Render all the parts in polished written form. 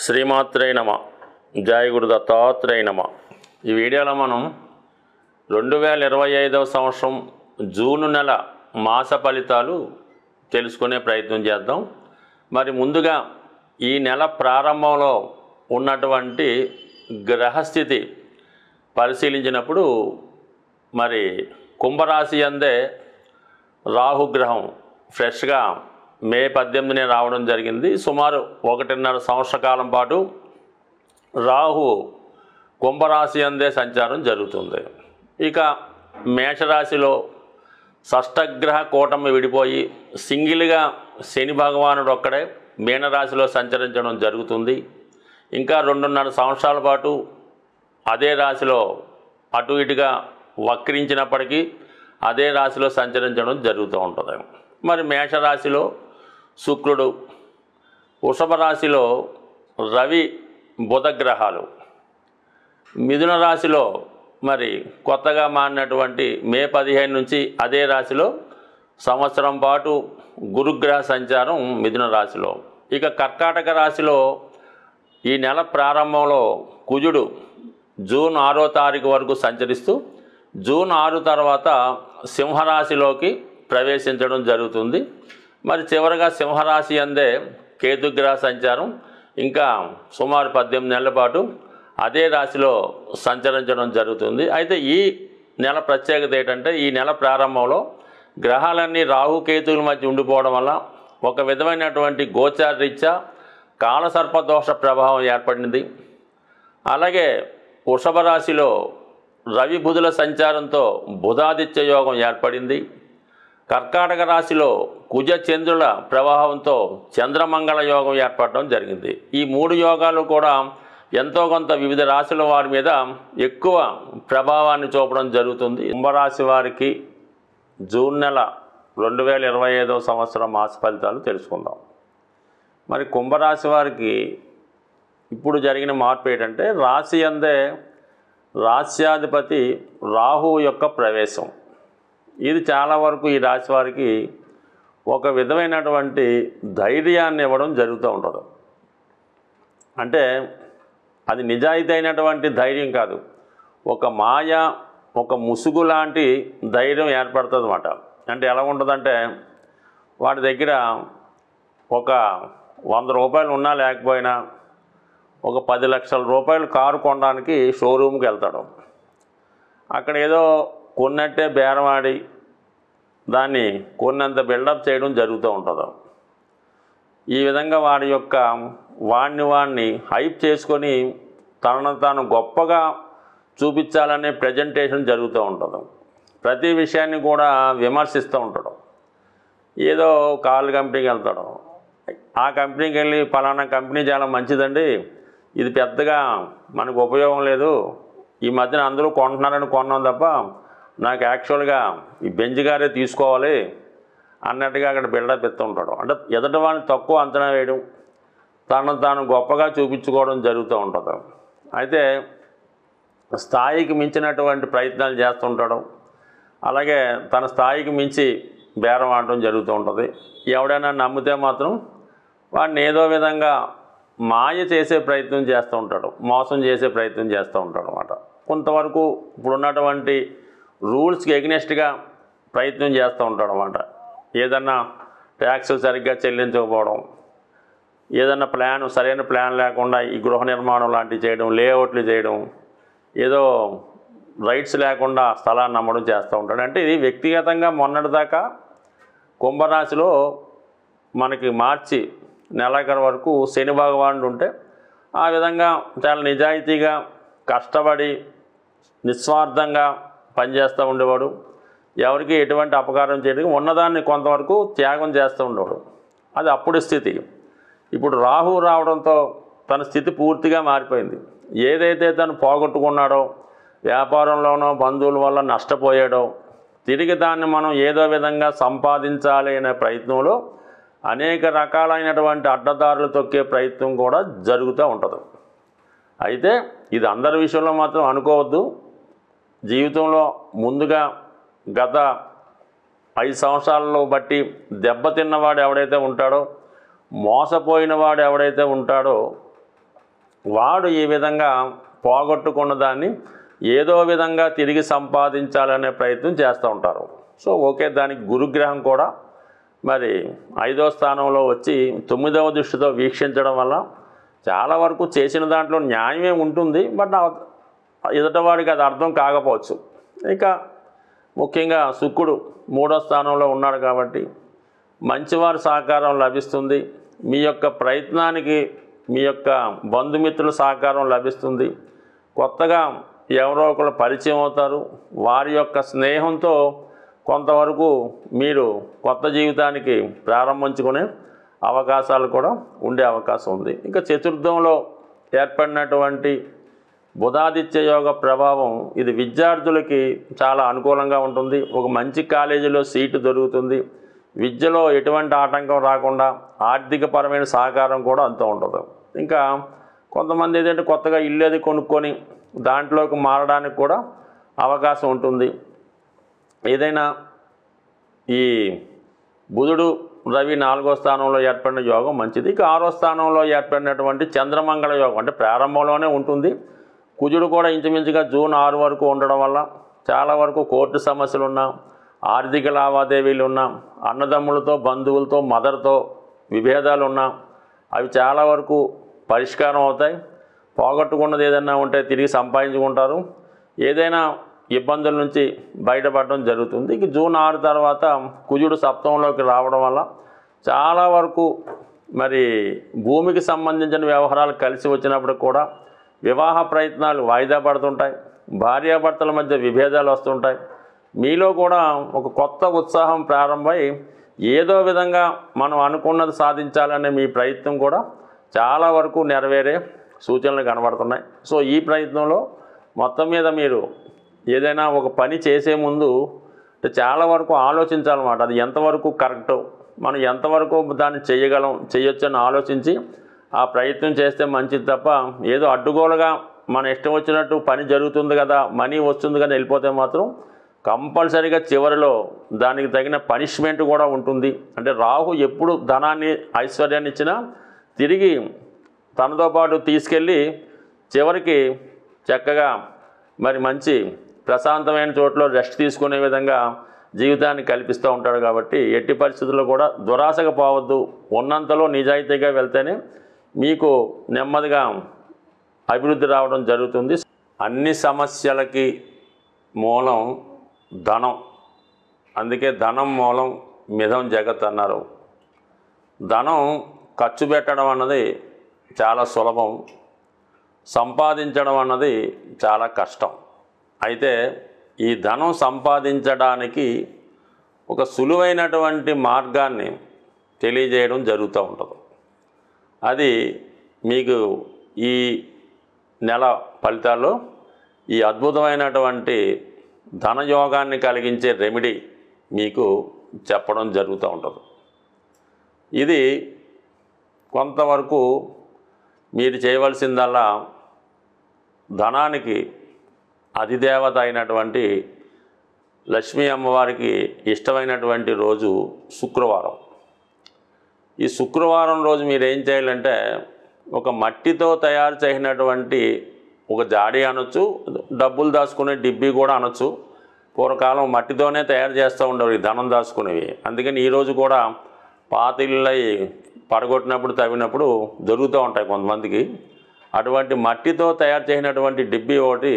శ్రీమాత్రే నమ. జయ గురు దత్తాత్రేయ నమ. ఈ వీడియోలో మనం 2025వ సంవత్సరం జూన్ నెల మాస ఫలితాలు తెలుసుకునే ప్రయత్నం చేద్దాం. మరి ముందుగా ఈ నెల ప్రారంభంలో ఉన్నటువంటి గ్రహస్థితి పరిశీలించినప్పుడు మరి కుంభరాశి అందే రాహుగ్రహం ఫ్రెష్గా మే 18నే రావడం జరిగింది. సుమారు 1.5 సంవత్సర కాలం పాటు రాహు కుంభరాశి అందే సంచారం జరుగుతుంది. ఇక మేషరాశిలో షష్టగ్రహ కూటమి విడిపోయి సింగిల్గా శని భగవానుడు ఒక్కడే మీనరాశిలో సంచరించడం జరుగుతుంది. ఇంకా 2.5 సంవత్సరాల పాటు అదే రాశిలో అటు ఇటుగా వక్రించినప్పటికీ అదే రాశిలో సంచరించడం జరుగుతూ ఉంటుంది. మరి మేషరాశిలో శుక్రుడు, వృషభ రాశిలో రవి బుధ గ్రహాలు, మిథున రాశిలో మరి కొత్తగా మారినటువంటి మే 15 నుంచి అదే రాశిలో సంవత్సరం పాటు గురుగ్రహ సంచారం మిథున రాశిలో. ఇక కర్కాటక రాశిలో ఈ నెల ప్రారంభంలో కుజుడు జూన్ 6వ తారీఖు వరకు సంచరిస్తూ జూన్ 6 తర్వాత సింహరాశిలోకి ప్రవేశించడం జరుగుతుంది. మరి చివరగా సింహరాశి అందే కేతుగ్రహ సంచారం ఇంకా సుమారు 18 నెలల పాటు అదే రాశిలో సంచరించడం జరుగుతుంది. అయితే ఈ నెల ప్రత్యేకత ఏంటంటే ఈ నెల ప్రారంభంలో గ్రహాలన్నీ రాహుకేతువుల మధ్య ఉండిపోవడం వల్ల ఒక విధమైనటువంటి గోచార రీత్యా కాలసర్పదోష ప్రభావం ఏర్పడింది. అలాగే వృషభ రాశిలో రవి బుధుల సంచారంతో బుధాదిత్య యోగం ఏర్పడింది. కర్కాటక రాశిలో కుజ చంద్రుల ప్రవాహంతో చంద్రమంగళ యోగం ఏర్పడడం జరిగింది. ఈ 3 యోగాలు కూడా ఎంతో కొంత వివిధ రాశుల వారి మీద ఎక్కువ ప్రభావాన్ని చూపడం జరుగుతుంది. కుంభరాశి వారికి జూన్ నెల 2025వ సంవత్సరం మాస ఫలితాలు తెలుసుకుందాం. మరి కుంభరాశి వారికి ఇప్పుడు జరిగిన మార్పు ఏంటంటే రాశి అందే రాశ్యాధిపతి రాహువు యొక్క ప్రవేశం. ఇది చాలా వరకు ఈ రాశి వారికి ఒక విధమైనటువంటి ధైర్యాన్ని ఇవ్వడం జరుగుతూ ఉంటుంది. అంటే అది నిజాయితీ అయినటువంటి ధైర్యం కాదు, ఒక మాయ ఒక ముసుగు లాంటి ధైర్యం ఏర్పడుతుంది అన్నమాట. అంటే ఎలా ఉంటుందంటే వాడి దగ్గర ఒక 100 రూపాయలు ఉన్నా లేకపోయినా ఒక 10 లక్షల రూపాయలు కారు కొనడానికి షోరూమ్కి వెళ్తాడు. అక్కడ ఏదో కొన్నట్టే బేరమాడి దాన్ని కొన్నంత బిల్డప్ చేయడం జరుగుతూ ఉంటుంది. ఈ విధంగా వాడిని హైప్ చేసుకొని తనను తాను గొప్పగా చూపించాలనే ప్రజెంటేషన్ జరుగుతూ ఉంటుంది. ప్రతి విషయాన్ని కూడా విమర్శిస్తూ ఉంటాడు. ఏదో కార్ల కంపెనీకి వెళ్తాడు, ఆ కంపెనీకి వెళ్ళి పలానా కంపెనీ చాలా మంచిదండి, ఇది పెద్దగా మనకు ఉపయోగం లేదు, ఈ మధ్యన అందరూ కొంటున్నారని కొన్నాం తప్ప నాకు యాక్చువల్గా ఈ బెంజ్ గారే తీసుకోవాలి అన్నట్టుగా అక్కడ బిల్డప్ ఇస్తూ ఉంటాడు. అంటే ఎదుటి వాళ్ళని తక్కువ అంచనా వేయడం, తనను తాను గొప్పగా చూపించుకోవడం జరుగుతూ ఉంటుంది. అయితే స్థాయికి మించినటువంటి ప్రయత్నాలు చేస్తుంటాడు. అలాగే తన స్థాయికి మించి బేరం ఆడటం జరుగుతూ ఉంటుంది. ఎవడైనా నమ్మితే మాత్రం వాడిని ఏదో విధంగా మాయ చేసే ప్రయత్నం చేస్తూ ఉంటాడు, మోసం చేసే ప్రయత్నం చేస్తూ ఉంటాడు అన్నమాట. కొంతవరకు ఇప్పుడున్నటువంటి రూల్స్కి ఎగ్నెస్ట్గా ప్రయత్నం చేస్తూ ఉంటాడు అన్నమాట. ఏదన్నా ట్యాక్సులు సరిగ్గా చెల్లించకపోవడం, ఏదన్నా సరైన ప్లాన్ లేకుండా ఈ గృహ నిర్మాణం లాంటివి చేయడం, లేఅవుట్లు చేయడం, ఏదో రైట్స్ లేకుండా స్థలాన్ని అమ్మడం చేస్తూ ఉంటాడు. అంటే ఇది వ్యక్తిగతంగా మొన్నటిదాకా కుంభరాశిలో మనకి మార్చి నెలాఖరు వరకు శని భగవానుడు ఉంటే ఆ విధంగా చాలా నిజాయితీగా కష్టపడి నిస్వార్థంగా పనిచేస్తూ ఉండేవాడు. ఎవరికి ఎటువంటి అపకారం చేయడానికి ఉన్నదాన్ని కొంతవరకు త్యాగం చేస్తూ ఉండేవాడు. అది అప్పుడు స్థితి. ఇప్పుడు రాహు రావడంతో తన స్థితి పూర్తిగా మారిపోయింది. ఏదైతే తను పోగొట్టుకున్నాడో, వ్యాపారంలోనో బంధువుల వల్ల నష్టపోయాడో, తిరిగి దాన్ని మనం ఏదో విధంగా సంపాదించాలి అనే ప్రయత్నంలో అనేక రకాలైనటువంటి అడ్డదారులు తొక్కే ప్రయత్నం కూడా జరుగుతూ ఉంటుంది. అయితే ఇది అందరి విషయంలో మాత్రం అనుకోవద్దు. జీవితంలో ముందుగా గత 5 సంవత్సరాలలో బట్టి దెబ్బతిన్నవాడు ఎవడైతే ఉంటాడో, మోసపోయిన వాడు ఎవడైతే ఉంటాడో వాడు ఈ విధంగా పోగొట్టుకున్న దాన్ని ఏదో విధంగా తిరిగి సంపాదించాలనే ప్రయత్నం చేస్తూ ఉంటారు. సో ఓకే, దానికి గురుగ్రహం కూడా మరి 5వ స్థానంలో వచ్చి 9వ దృష్టితో వీక్షించడం వల్ల చాలా వరకు చేసిన దాంట్లో న్యాయమే ఉంటుంది. బట్ ఎదుటవాడికి అది అర్థం కాకపోవచ్చు. ఇక ముఖ్యంగా శుక్రుడు 3వ స్థానంలో ఉన్నాడు కాబట్టి మంచివారి సహకారం లభిస్తుంది. మీ యొక్క ప్రయత్నానికి మీ యొక్క బంధుమిత్రుల సహకారం లభిస్తుంది. కొత్తగా ఎవరో ఒకరు పరిచయం అవుతారు. వారి యొక్క స్నేహంతో కొంతవరకు మీరు కొత్త జీవితానికి ప్రారంభించుకునే అవకాశాలు కూడా ఉండే అవకాశం ఉంది. ఇక చతుర్థంలో ఏర్పడినటువంటి బుధాదిత్య యోగ ప్రభావం ఇది విద్యార్థులకి చాలా అనుకూలంగా ఉంటుంది. ఒక మంచి కాలేజీలో సీటు దొరుకుతుంది. విద్యలో ఎటువంటి ఆటంకం రాకుండా ఆర్థికపరమైన సహకారం కూడా అంతా ఉంటుంది. ఇంకా కొంతమంది ఏంటంటే కొత్తగా ఇల్లు అది కొనుక్కొని దాంట్లోకి మారడానికి కూడా అవకాశం ఉంటుంది. ఏదైనా ఈ బుధుడు రవి 4వ స్థానంలో ఏర్పడిన యోగం మంచిది. ఇక 6వ స్థానంలో ఏర్పడినటువంటి చంద్రమంగళ యోగం అంటే ప్రారంభంలోనే ఉంటుంది. కుజుడు కూడా ఇంచుమించుగా జూన్ 6 వరకు ఉండడం వల్ల చాలా వరకు కోర్టు సమస్యలు ఉన్నా, ఆర్థిక లావాదేవీలు ఉన్నా, అన్నదమ్ములతో బంధువులతో మదర్తో విభేదాలు ఉన్నా అవి చాలా వరకు పరిష్కారం అవుతాయి. పోగొట్టుకున్నది ఏదైనా ఉంటే తిరిగి సంపాదించుకుంటారు. ఏదైనా ఇబ్బందుల నుంచి బయటపడడం జరుగుతుంది. ఇక జూన్ 6 తర్వాత కుజుడు సప్తమంలోకి రావడం వల్ల చాలా వరకు మరి భూమికి సంబంధించిన వ్యవహారాలు కలిసి వచ్చినప్పుడు కూడా వివాహ ప్రయత్నాలు వాయిదా పడుతుంటాయి. భార్యాభర్తల మధ్య విభేదాలు వస్తుంటాయి. మీలో కూడా ఒక కొత్త ఉత్సాహం ప్రారంభమై ఏదో విధంగా మనం అనుకున్నది సాధించాలనే మీ ప్రయత్నం కూడా చాలా వరకు నెరవేరే సూచనలు కనబడుతున్నాయి. సో ఈ ప్రయత్నంలో మొత్తం మీద మీరు ఏదైనా ఒక పని చేసే ముందు చాలా వరకు ఆలోచించాలన్నమాట. అది ఎంతవరకు కరెక్ట్, మనం ఎంతవరకు దాన్ని చేయొచ్చని ఆలోచించి ఆ ప్రయత్నం చేస్తే మంచిది తప్ప ఏదో అడ్డుగోలుగా మన ఇష్టం వచ్చినట్టు పని జరుగుతుంది కదా, మనీ వస్తుంది కదా వెళ్ళిపోతే మాత్రం కంపల్సరీగా చివరిలో దానికి తగిన పనిష్మెంట్ కూడా ఉంటుంది. అంటే రాహు ఎప్పుడు ధనాన్ని ఐశ్వర్యాన్ని ఇచ్చినా తిరిగి తనతో పాటు తీసుకెళ్ళి చివరికి చక్కగా మరి మంచి ప్రశాంతమైన చోట్ల రెస్ట్ తీసుకునే విధంగా జీవితాన్ని కల్పిస్తూ ఉంటాడు. కాబట్టి ఎట్టి పరిస్థితుల్లో కూడా దురాశగా పోవద్దు. ఉన్నంతలో నిజాయితీగా వెళ్తేనే మీకు నెమ్మదిగా అభివృద్ధి రావడం జరుగుతుంది. అన్ని సమస్యలకి మూలం ధనం. అందుకే ధనం మూలం మిథం జగత్ అన్నారు. ధనం ఖర్చు పెట్టడం అన్నది చాలా సులభం, సంపాదించడం అన్నది చాలా కష్టం. అయితే ఈ ధనం సంపాదించడానికి ఒక సులువైనటువంటి మార్గాన్ని తెలియజేయడం జరుగుతూ ఉంటుంది. అది మీకు ఈ నెల ఫలితాల్లో ఈ అద్భుతమైనటువంటి ధనయోగాన్ని కలిగించే రెమెడీ మీకు చెప్పడం జరుగుతూ ఉంటుంది. ఇది కొంతవరకు మీరు చేయవలసిందల్లా ధనానికి అధిదేవత అయినటువంటి లక్ష్మీ అమ్మవారికి ఇష్టమైనటువంటి రోజు శుక్రవారం. ఈ శుక్రవారం రోజు మీరు ఏం చేయాలంటే ఒక మట్టితో తయారు చేసినటువంటి ఒక జాడి అనొచ్చు, డబ్బులు దాచుకునే డిబ్బీ కూడా అనొచ్చు. పూర్వకాలం మట్టితోనే తయారు చేస్తూ ఉండేవి ధనం దాచుకునేవి. అందుకని ఈరోజు కూడా పాత ఇళ్ళై పడగొట్టినప్పుడు తవ్వినప్పుడు దొరుకుతూ ఉంటాయి కొంతమందికి. అటువంటి మట్టితో తయారు చేసినటువంటి డిబ్బీ ఒకటి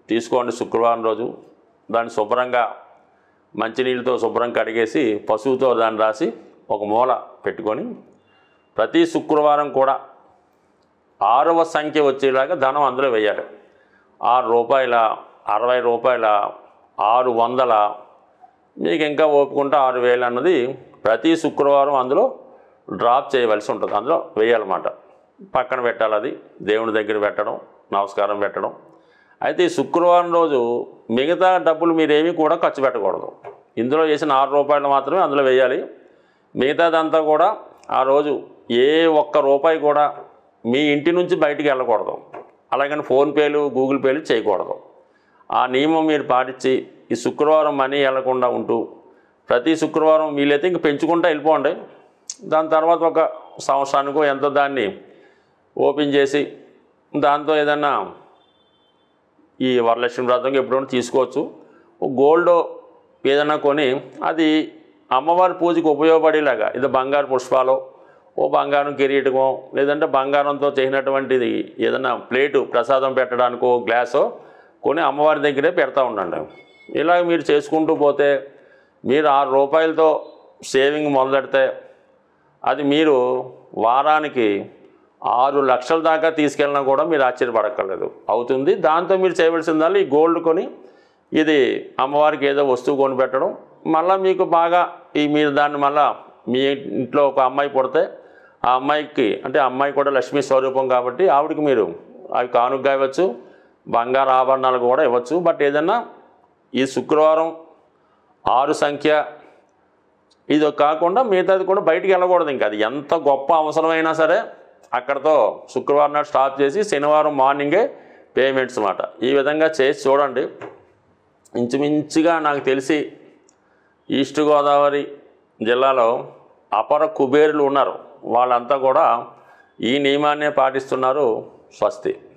తీసుకోండి శుక్రవారం రోజు. దాన్ని శుభ్రంగా మంచినీళ్ళతో శుభ్రం కడిగేసి పసుపుతో దాన్ని రాసి ఒక మూల పెట్టుకొని ప్రతి శుక్రవారం కూడా 6వ సంఖ్య వచ్చేలాగా ధనం అందులో వేయాలి. 6 రూపాయల, 60 రూపాయల, 600, మీకు ఇంకా ఓపుకుంటే 6000 అన్నది ప్రతి శుక్రవారం అందులో డ్రాప్ చేయవలసి ఉంటుంది. అందులో వేయాలన్నమాట. పక్కన పెట్టాలి. అది దేవుని దగ్గర పెట్టడం, నమస్కారం పెట్టడం. అయితే ఈ శుక్రవారం రోజు మిగతా డబ్బులు మీరేమీ కూడా ఖర్చు పెట్టకూడదు. ఇందులో వేసిన 6 రూపాయలు మాత్రమే అందులో వేయాలి. మిగతాదంతా కూడా ఆ రోజు ఏ ఒక్క రూపాయి కూడా మీ ఇంటి నుంచి బయటికి వెళ్ళకూడదు. అలాగని ఫోన్పేలు, గూగుల్ పేలు చేయకూడదు. ఆ నియమం మీరు పాటించి ఈ శుక్రవారం మనీ వెళ్లకుండా ఉంటూ ప్రతి శుక్రవారం వీలైతే ఇంక పెంచుకుంటూ వెళ్ళిపోండి. దాని తర్వాత ఒక సంవత్సరానికో ఎంతో దాన్ని ఓపెన్ చేసి దాంతో ఏదన్నా ఈ వరలక్ష్మి వ్రతంకి ఎప్పుడైనా తీసుకోవచ్చు. గోల్డ్ ఏదైనా కొని అది అమ్మవారి పూజకి ఉపయోగపడేలాగా, ఇది బంగారు పుష్పాలు, బంగారం కిరీటమో, లేదంటే బంగారంతో చేసినటువంటిది ఏదైనా ప్లేటు ప్రసాదం పెట్టడానికో గ్లాసో కొని అమ్మవారి దగ్గరే పెడతా ఉండండి. ఇలా మీరు చేసుకుంటూ పోతే మీరు ₹6 సేవింగ్ మొదలెడితే అది మీరు వారానికి 6 లక్షల దాకా తీసుకెళ్ళినా కూడా మీరు ఆశ్చర్యపడక్కర్లేదు, అవుతుంది. దాంతో మీరు చేయవలసిందల్లా ఈ గోల్డ్ కొని ఇది అమ్మవారికి ఏదో వస్తువు కొని పెట్టడం. మళ్ళీ మీకు బాగా మీరు దాన్ని మళ్ళీ మీ ఇంట్లో ఒక అమ్మాయి పుడితే ఆ అమ్మాయికి, అంటే అమ్మాయి కూడా లక్ష్మీ స్వరూపం కాబట్టి ఆవిడకి మీరు అవి కానుకగా ఇవ్వచ్చు, బంగారు ఆభరణాలు కూడా ఇవ్వచ్చు. బట్ ఏదన్నా ఈ శుక్రవారం 6 సంఖ్య ఇది కాకుండా మిగతాది కూడా బయటికి వెళ్ళకూడదు. ఇంకా అది ఎంత గొప్ప అవసరమైనా సరే అక్కడతో శుక్రవారం నాడు స్టాప్ చేసి శనివారం మార్నింగే పేమెంట్స్ అన్నమాట. ఈ విధంగా చేసి చూడండి. ఇంచుమించుగా నాకు తెలిసి ఈస్ట్ గోదావరి జిల్లాలో అపర కుబేరులు ఉన్నారు, వాళ్ళంతా కూడా ఈ నియమాన్నే పాటిస్తున్నారు. స్వస్తి.